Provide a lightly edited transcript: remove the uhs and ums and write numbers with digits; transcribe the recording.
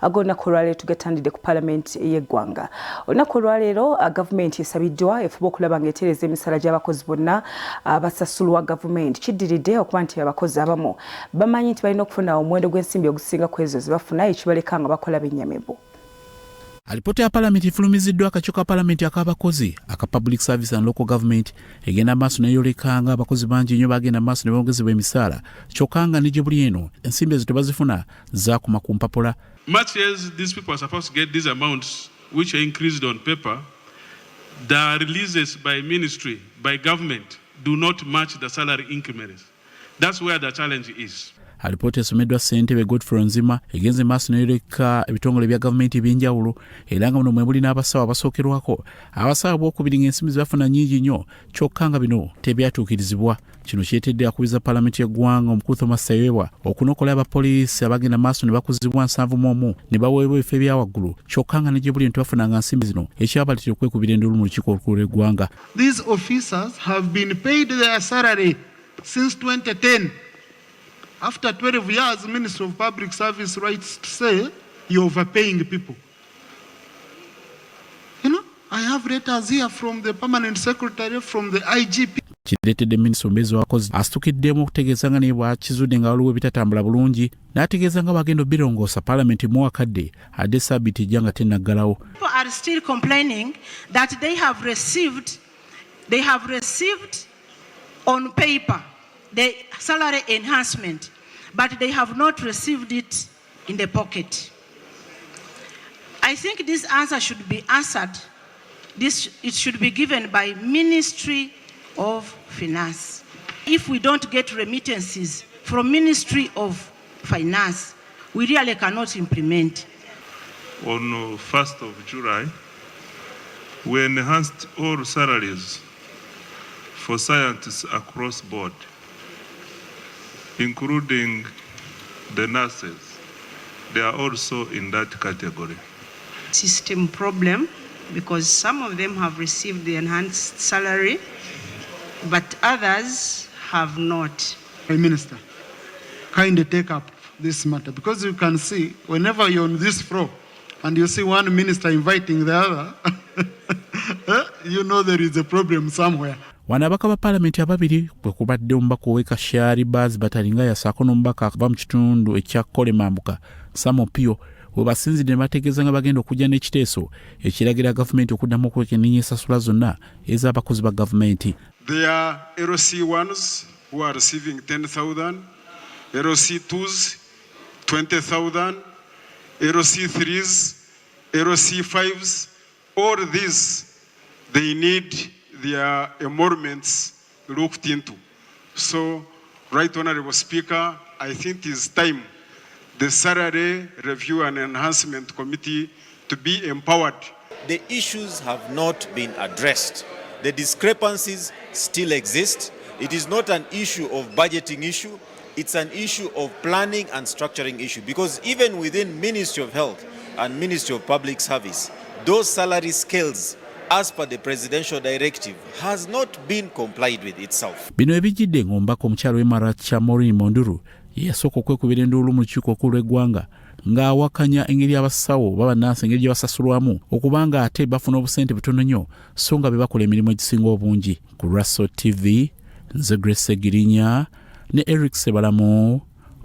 Olunaku olwaleero tugatandidde ku Parliament y'eggwanga. Olunaku olwaleero gavumenti esabiddwa efuba okulaba ng'etereeza emisaala gy'abakozi bonna abasasulwa gavumenti. Kiddiridde okuba nti abakozi abamu bamanyi nti balina okufuna omuwendo gw'ensimbi ogusinga ku ezo ze bafuna ekibaleka nga bakola bennyamivu. Alipoota ya Parliament ifulumiziddwa akakiiko ka Parliament ak'abakozi aka Public Service and Local Government egenda maaso n'eyolekanga abakozi bangi nnyo bagenda maaso ne bongezebwa emisaala kyokka nga ne gye buli eno ensimbi ezo tebazifuna zaakuma ku mpapula. Much as these people are supposed to get these amounts which are increased on paper, the releases by ministry, by government, do not match the salary increments. That's where the challenge is. Alipoota esomeddwa ssentebe Godfrey Nzima egenze maaso n'eyoleka ebitongole bya gavumenti eby'enjawulo era nga muno mwe muli n'abasawo abasookerwako. Abasawo b'okubiri ng'ensimbi ze bafuna nnyingi nnyo kyokka nga bino tebyatuukirizibwa. Kino kyetedde akubiza Parliament y'eggwanga omukulu Thomas Sayebwa okunokola abapoliisi abagenda maaso ne bakuzibwa 71 ne baweebwa ebifo ebya waggulu kyokka nga ne gye buli tebafunanga nsimbi zino ekyabaleetera okwekubira endulu mu lukiiko olukulu lw'eggwanga. These officers have been paid their salary since 2010. After 12 years, the Minister of Public Service writes to say, you're overpaying people. You know, I have letters here from the Permanent Secretary, from the IGP. Kireetedde minisita omubeezi w'abakozi asitukiddemu okutegeeza nga ne bw'akizudde nga waliwo ebitatambula bulungi n'ategeeza nga bagenda obbirongoosa Parliament mu wakadde adde sabbiiti ejja nga tennaggalawo. People are still complaining that they have received on paper the salary enhancement, but they have not received it in the pocket. I think this answer should be answered. It should be given by Ministry of Finance. If we don't get remittances from Ministry of Finance, we really cannot implement. On 1st of July, we enhanced all salaries for scientists across board, including the nurses. They are also in that category. System problem, because some of them have received the enhanced salary, but others have not. Prime Minister, kindly take up this matter, because you can see whenever you're on this floor and you see one minister inviting the other, you know there is a problem somewhere. Wano abaka ba Parliament ababiri bwe kubadde omubaka ow'eka Shari Baz batalinga yasaako n'omubaka ava mu kitundu ekya Kole Mambuka Sam Opio we basinzidde ne bategeeza nga bagenda okujja n'ekiteeso ekiragira gavumenti okuddamu okwekenneenya ensasula zonna ez'abakozi ba gavumenti. There are LC1s who are receiving 10,000, LC2s 20,000, LC3s, LC5s. All these, they need their emoluments looked into. So, Right Honorable Speaker, I think it is time the Salary Review and Enhancement Committee to be empowered. The issues have not been addressed. The discrepancies still exist. It is not an issue of budgeting issue. It's an issue of planning and structuring issue, because even within Ministry of Health and Ministry of Public Service, those salary scales as per the presidential directive has not been complied with itself. Bino ebijjidde ng'omubaka omukyalo w'emara kya Maureen Monduru yasooka okwekubira enduulu mu lukiiko olukulu lw'eggwanga ng'awakanya engeri abasawo b'abannansi engeri gye basasulwamu okubanga ate bafuna obusente butono nnyo so nga be bakola emirimu egisinga obungi. Ku Russell TV, nze Grace Segirinya ne Eric Sebalamu.